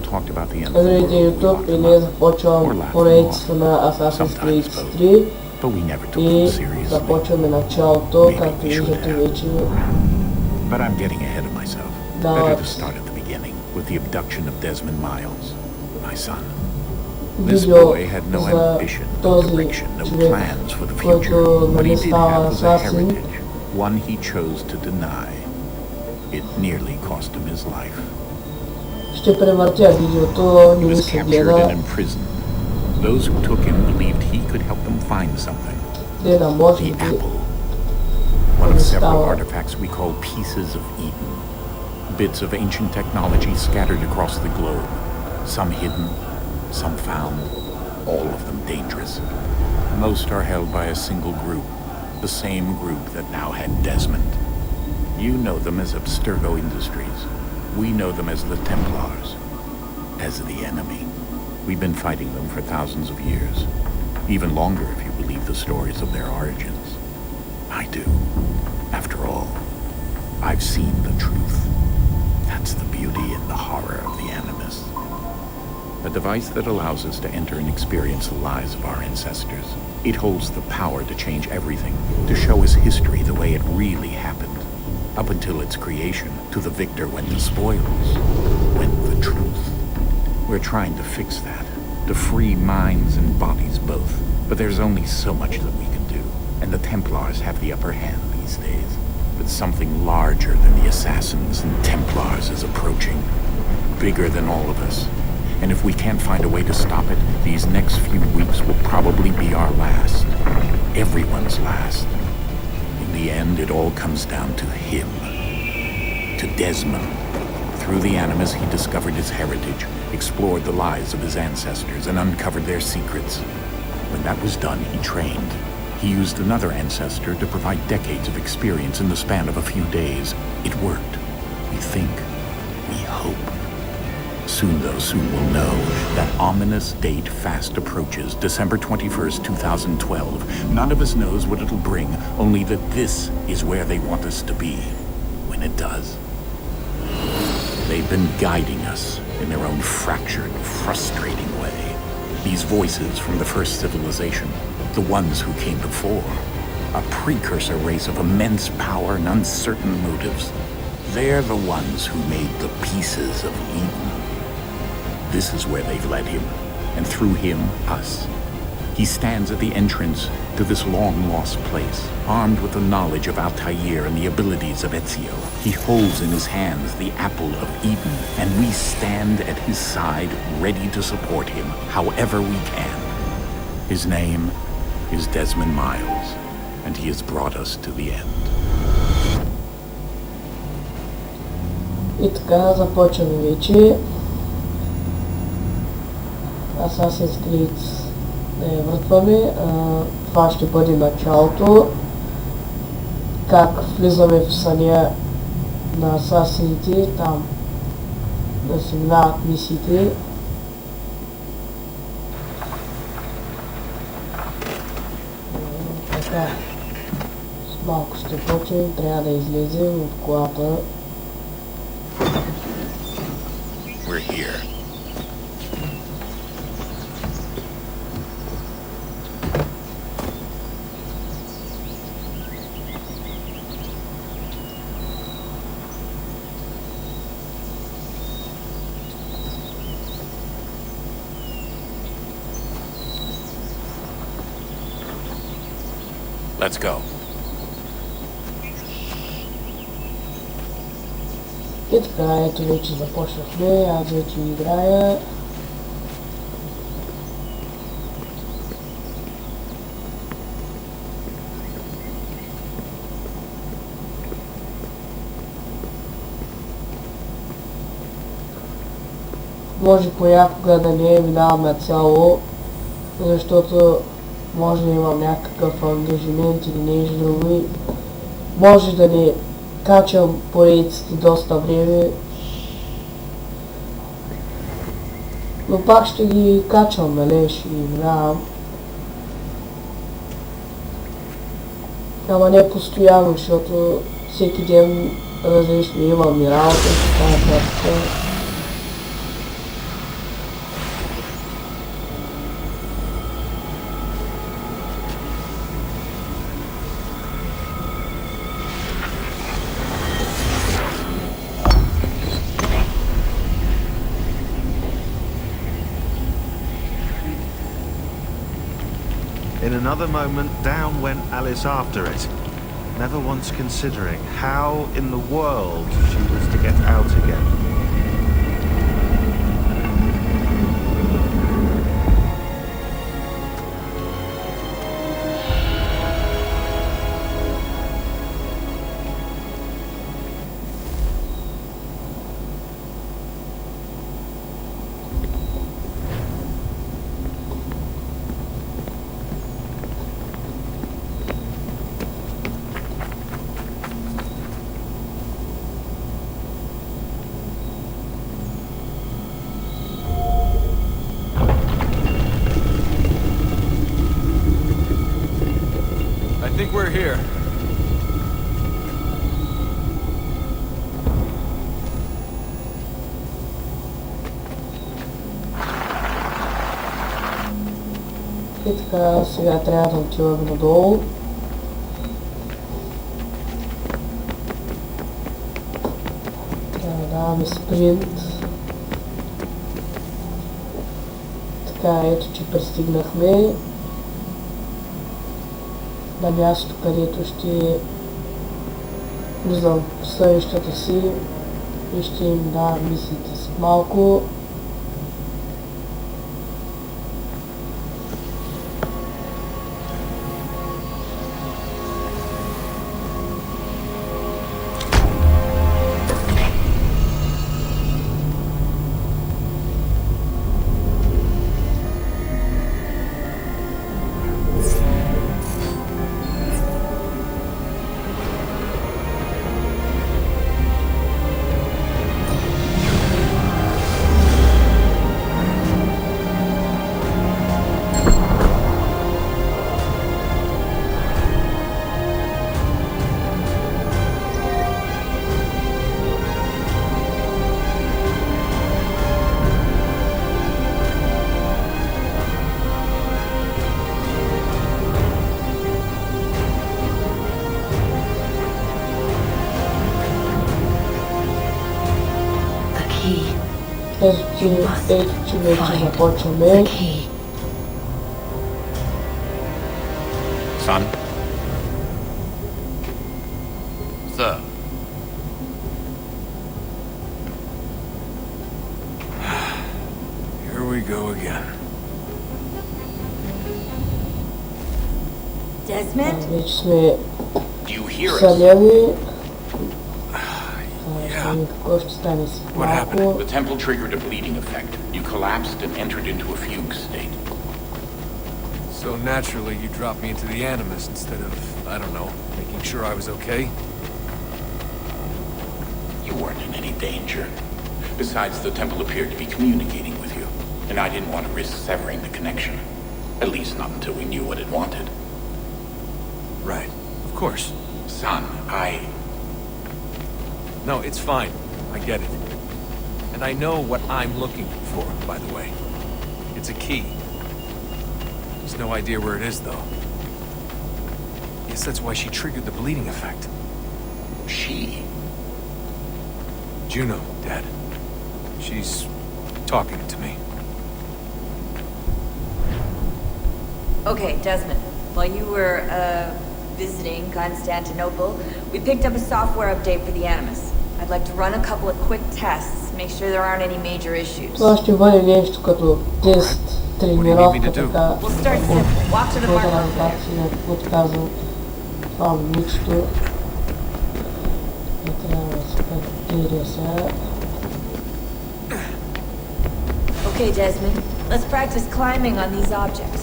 people talked about the end of the Гледайте world, we YouTube locked или them up, започвам or laughed them поредицата off, на Assassin's Creed sometimes both, 3 but we never took them и seriously. започваме началото, Maybe както we should виждате have. вече. But I'm getting ahead of myself. Better to start at the beginning, with the abduction of Desmond Miles, my son. This boy had no ambition, no direction, no plans for the future. What he did have was a heritage, one he chose to deny. It nearly cost him his life. Ще превъртя видеото, He не ми was се captured гледа. and imprisoned. Those who took him believed he could help them find something. Гледа, може The би. apple. One of several artifacts we call pieces of Eden. Bits of ancient technology scattered across the globe. Some hidden, some found, all of them dangerous. Most are held by a single group, the same group that now had Desmond. You know them as Abstergo Industries. We know them as the Templars, as the enemy. We've been fighting them for thousands of years, even longer if you believe the stories of their origins. I do. After all, I've seen the truth. That's the beauty and the horror of the Animus. A device that allows us to enter and experience the lives of our ancestors. It holds the power to change everything, to show us history the way it really happened. Up until its creation, to the victor went the spoils, went the truth. We're trying to fix that, to free minds and bodies both. But there's only so much that we can do, and the Templars have the upper hand these days. But something larger than the Assassins and Templars is approaching, bigger than all of us. And if we can't find a way to stop it, these next few weeks will probably be our last. Everyone's last. In the end, it all comes down to him. To Desmond. Through the Animus, he discovered his heritage, explored the lives of his ancestors, and uncovered their secrets. When that was done, he trained. He used another ancestor to provide decades of experience in the span of a few days. It worked. We think. We hope. Soon, though, soon we'll know. That ominous date fast approaches, December 21st, 2012. None of us knows what it'll bring, only that this is where they want us to be. When it does. They've been guiding us in their own fractured, frustrating way. These voices from the first civilization, the ones who came before, a precursor race of immense power and uncertain motives. They're the ones who made the pieces of Eden. This is where they've led him, and through him, us. He stands at the entrance to this long-lost place, armed with the knowledge of Altair and the abilities of Ezio. He holds in his hands the apple of Eden, and we stand at his side, ready to support him however we can. His name is Desmond Miles, and he has brought us to the end. И така започваме вече. Assassin's Creed не въртваме. Това ще бъде началото. Как влизаме в съня на асасините, там да се минават мисиите. Така, с малко ще почнем, трябва да излезем от колата. We're here. Let's go. И така, ето вече започнахме, аз вече играя. Може понякога да не минаваме цяло, защото може да имам някакъв ангажимент или нещо друго. Може да не качам поредиците доста време, но пак ще ги качвам, нали, ще ги игравам. Ама не постоянно, защото всеки ден различно имам и работа, ще стане кратко. In another moment, down went Alice after it, never once considering how in the world she was to get out again. I think we're here. И така, сега трябва да отиваме надолу. Трябва да даваме спринт. Така, ето, че пристигнахме на място, където ще влизам в съвещата си и ще им дам мислите с малко. Ето, че вече започваме. Son? Sir. Here we go again. Desmond? Вече сме Do you hear us? съняли. Yeah. Какво ще стане с What happened? малко. The temple triggered a bleeding effect. You collapsed and entered into a fugue state. So naturally, you dropped me into the Animus instead of, I don't know, making sure I was okay? You weren't in any danger. Besides, the temple appeared to be communicating with you, and I didn't want to risk severing the connection. At least not until we knew what it wanted. Right. Of course. Son, No, it's fine. I get it. And I know what I'm looking for, by the way. It's a key. There's no idea where it is, though. Guess that's why she triggered the bleeding effect. She? Juno, Dad. She's talking to me. Okay, Desmond. While you were, visiting Constantinople, we picked up a software update for the Animus. I'd like to run a couple of quick tests, make sure there aren't any major issues. Това ще бъде нещо като тест, тренировка, така. We'll start simple. Walk to the Какво да marker. разбрах сега, какво ти казвам. Това момичето. Не трябва да се петиря сега. Okay, Desmond. Let's practice climbing on these objects.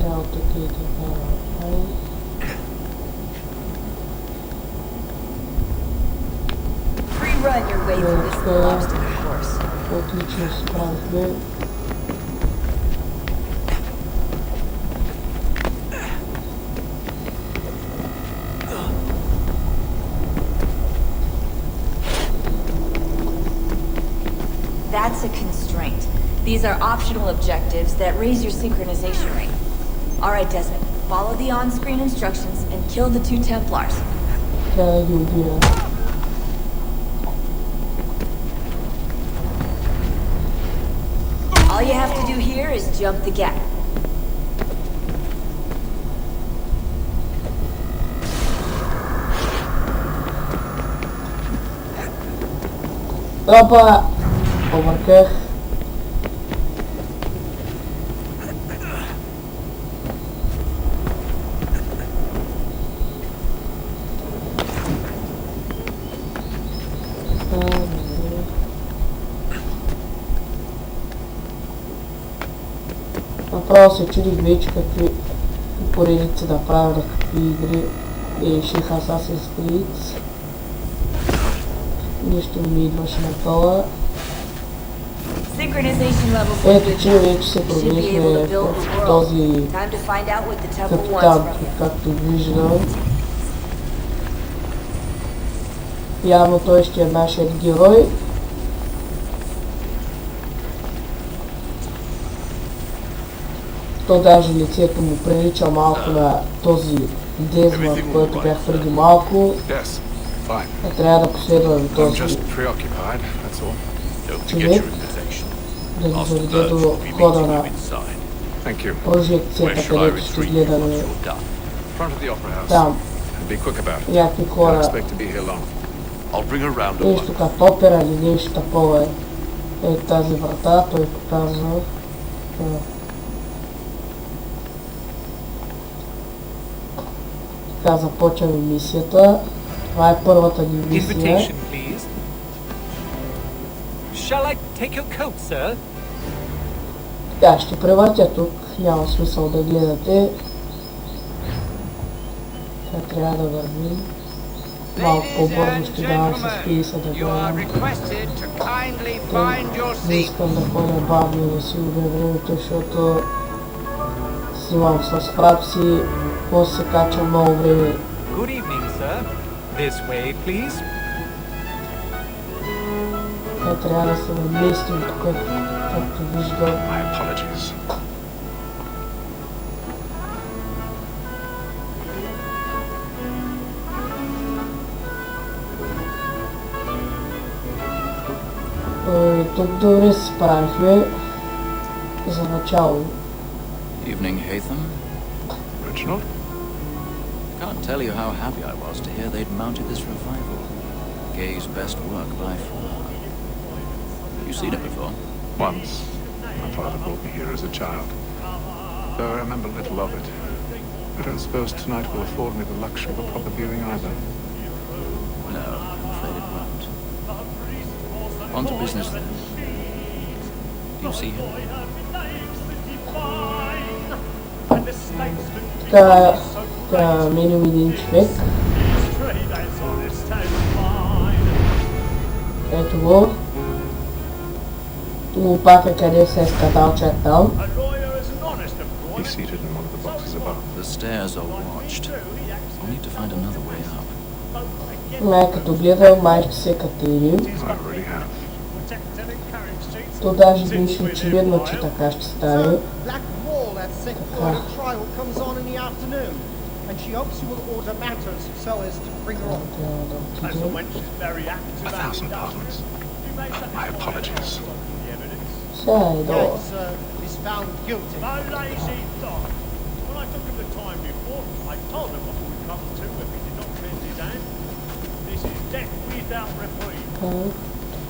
Трябва тук и така. Free-run your way through this little obstacle course. Отлично се справихме. That's a constraint. These are optional objectives that raise your synchronization rate. Alright, Desmond. Follow the on-screen instructions and kill the 2 Templars. Трябва да ги убия. All you have to do here is jump the gap. Опа! Обърках. Направо се чудих вече какви поредици да правя на какви игри реших Assassin's Creed. Нищо не ми идваше на това. Ето, че вече се пробихме в този капитан, както виждам. Явно той ще е нашият герой. То даже лицето му прилича малко на този Дезмонд, който бях преди малко. Трябва да последвам този човек, да ги заведе до входа на прожекцията, където ще гледаме там някакви хора. Нещо като опера или нещо такова е тази врата, той показва. Така започваме мисията. Това е първата ни мисия. Така, ще превъртя тук. Няма смисъл да гледате. Така трябва да вървим. Малко по-бързо ще давам с 50 да гледам. Не искам да ходя бавно да си убия времето, защото снимам с фрапси, после се кача много време. Good evening, sir. This way, please. Трябва да се наместим тук, както виждам. My apologies. Тук добре се справихме за начало. Evening, Hatham. Reginald? Can't tell you how happy I was to hear they'd mounted this revival. Gay's best work by far. You seen it before? Once. My father brought me here as a child. Though I remember little of it. I don't suppose tonight will afford me the luxury of a proper viewing either. No, I'm afraid it won't. On to business then. Do you see him? Така минем един човек. Ето го. Лопака къде се е скатал чертал. He's seated in one of the boxes above. The stairs are watched. I'll need to find another way up. Май като гледам, май ще се катерим. I already have. То даже беше очевидно, че така ще стане. Така. And she hopes you will order matters so as to bring her on. Трябва да отидем. 1,000 pardons. My apologies. Сега е долу. Is found guilty. No lazy dog. When I took him the time before, I told him what would come to if he did not cleanse his hand. This is death without reprieve.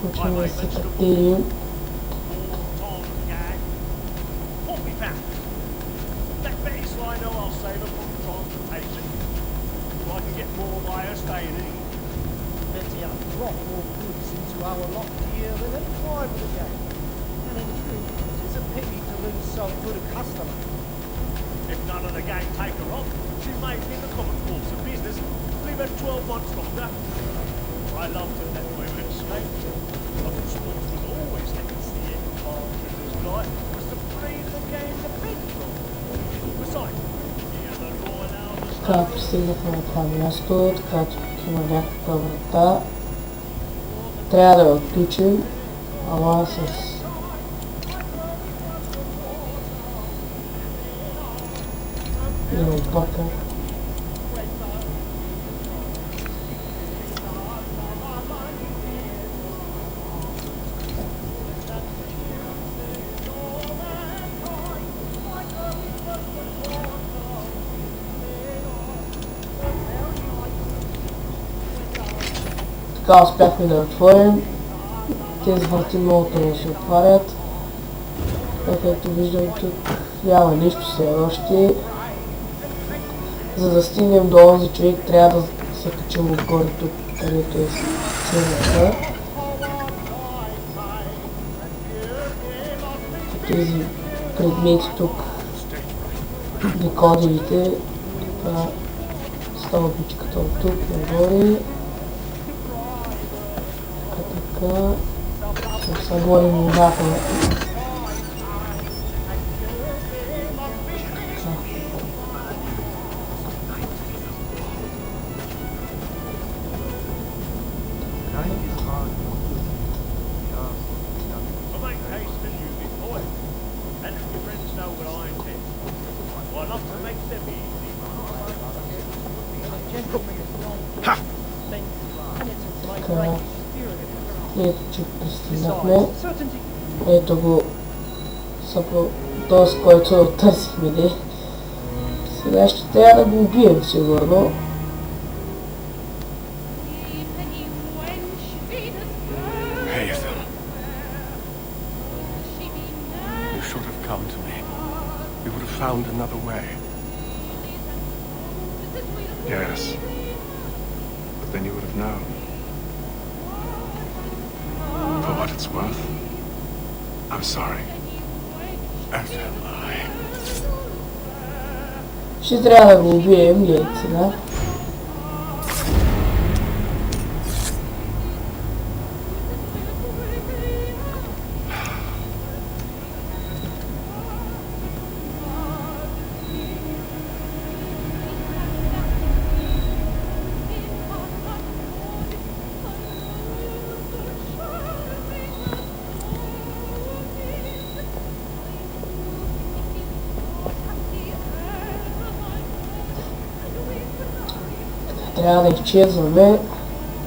Почваме да се катерим. Tom gag. £40. That Betty's line, I'll save her from transportation. So I can get more by her staying in. Betty have brought more goods into our lot here than any private again. And in truth, it is a pity to lose so good a customer. If none of the gang take her on, she may be in the common course of business. Leave her 12 months longer. I love to let women escape. I thought sports was always against the end part of this guy was to free the game to bid for. Besides, here the law allows us. Така, пристигнахме на това място, така че тук има някаква врата. Трябва да я отключим, ама с Или опака. Така успяхме да отворим. Тези врати много трудно се отварят. Както виждам тук няма нищо все още. За да стигнем до този човек трябва да се качим отгоре тук, където е сцената. Тези предмети тук, декодерите, това стълбичката от тук нагоре. Така, ще съборим водата. Ето, че пристигнахме. Ето го този, който търсихме, де. Сега ще трябва да го убием, сигурно. Found another way. Yes. But then you would have known. For what it's worth, I'm sorry. As am I. Ще трябва да го убием, гледайте сега. Трябва да изчезваме,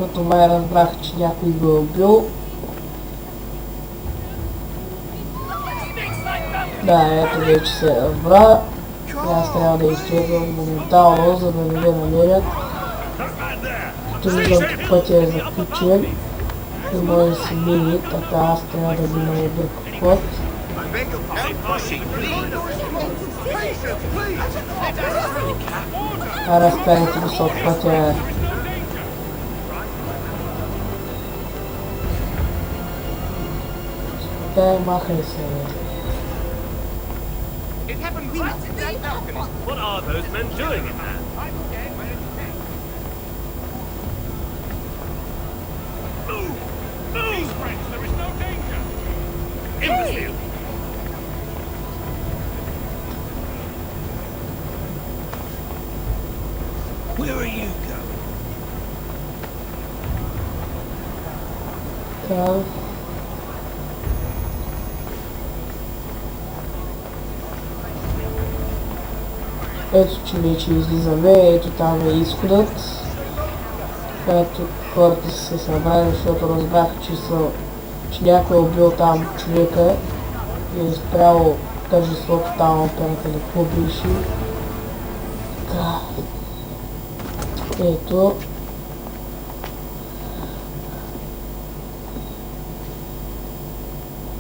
защото май разбрах, че някой го е убил. Да, ето вече се разбра. Аз трябва да изчезвам моментално, за да не ме намерят. Като виждам, че пътя е заключен и може да се мини, така аз трябва да минам от друг ход. Разкарайте го с пътя. Дай, махай се. What are those men doing in there? Move! Move! Friends, there is no danger! Imbecile! Where are you going? Там. Ето, че вече излизаме, ето там е изходът, където хората са се събрали, защото разбраха, че някой е убил там човека и е спрял тържеството там операта на какво беше. Така. Ето.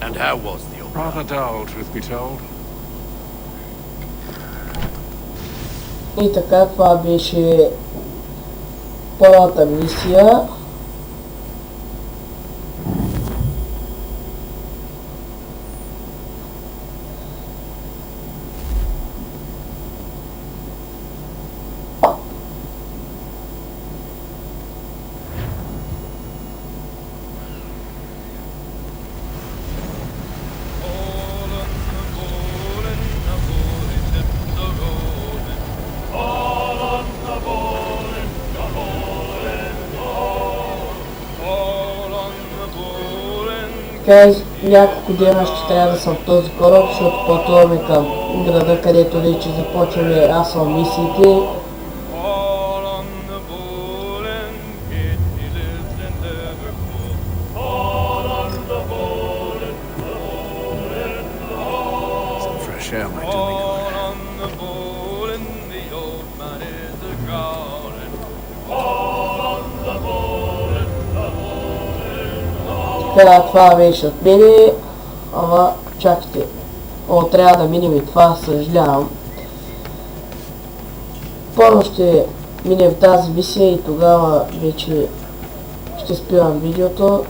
And how was the opera? Rather dull, truth be told. И така, това беше първата мисия. All on the ball, Така няколко дена ще трябва да съм в този кораб, защото пътуваме към града, където вече започваме асал мисиите. Така, това беше от мене, ама чакайте, трябва да минем и това, съжалявам. Първо ще минем тази мисия и тогава вече ще спирам видеото.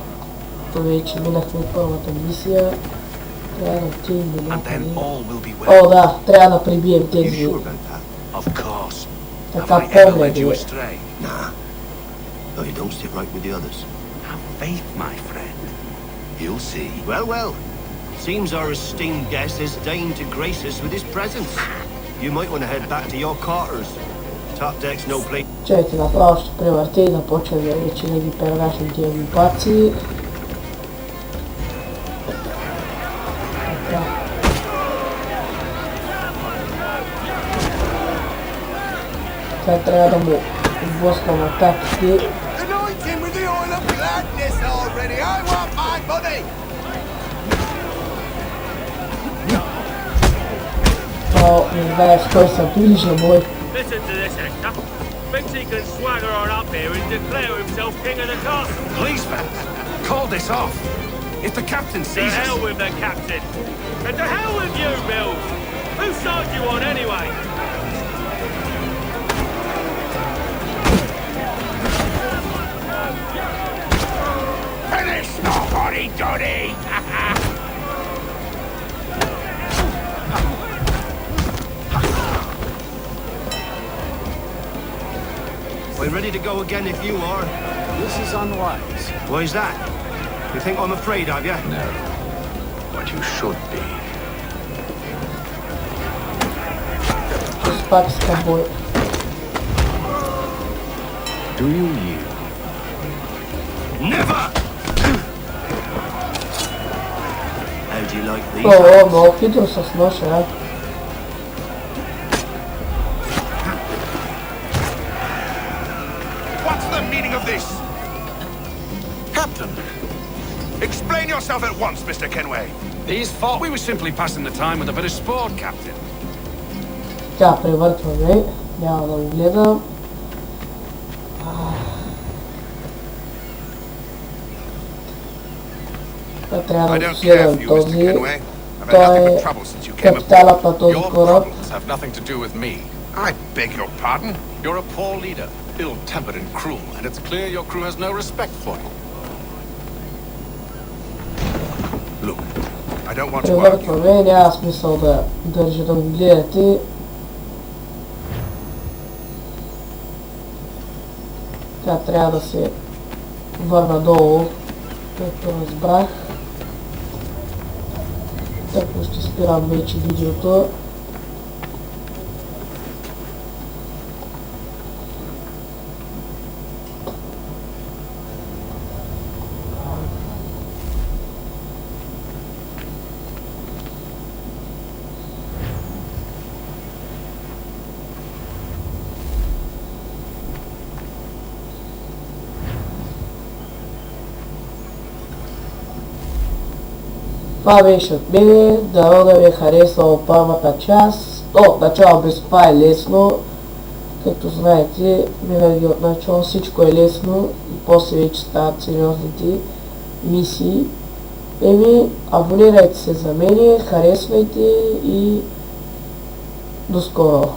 Вече минахме първата мисия. Трябва да отидем някъде. О, да, трябва да прибием тези така погледи. Oh, you don't stick right with the others. Have faith, my friend. You'll see. Well, well. Seems our esteemed guest has deigned to grace us with his presence. You might want to head back to your quarters. Top deck's no place. Чакайте, направо ще превърте и да почваме вече да ги превращам тия глупаци. Сега трябва да му отблъскам атаките. О, не знаеш кой се ближа, мой. Listen to this, Hector. Thinks he can swagger on up here and declare himself king of the castle. Please, man, call this off. If the captain To sees hell us... with the captain. And to hell with you, Bill. Whose side you on anyway? Finish the hurry-durry! We're ready to go again if you are. This is unwise. Why is that? You think I'm afraid of you? No, but you should be. Just пак с тобой. Do you yield? Never! How do you like these? О, много хитро с ноша, а? What's the meaning of this? Captain! Explain yourself at once, Mr. Kenway. These fought. We were simply passing the time with a bit of sport, Captain. Тя превъртваме, няма да го гледам. Трябва да гледам този. Той е капитанът на този кораб. I beg your pardon? You're a poor leader, ill-tempered and cruel, and it's clear your crew has no respect for you. Look, I don't want to argue. Превъртваме, няма смисъл да държа да го гледате. Тя трябва да се върна долу, както разбрах. Тъпо ще спирам вече видеото. Това беше от мене, дано да ви е харесало първата част. От начало без това е лесно, като знаете, винаги от начало всичко е лесно и после вече стават сериозните мисии. Абонирайте се за мене, харесвайте и до скоро!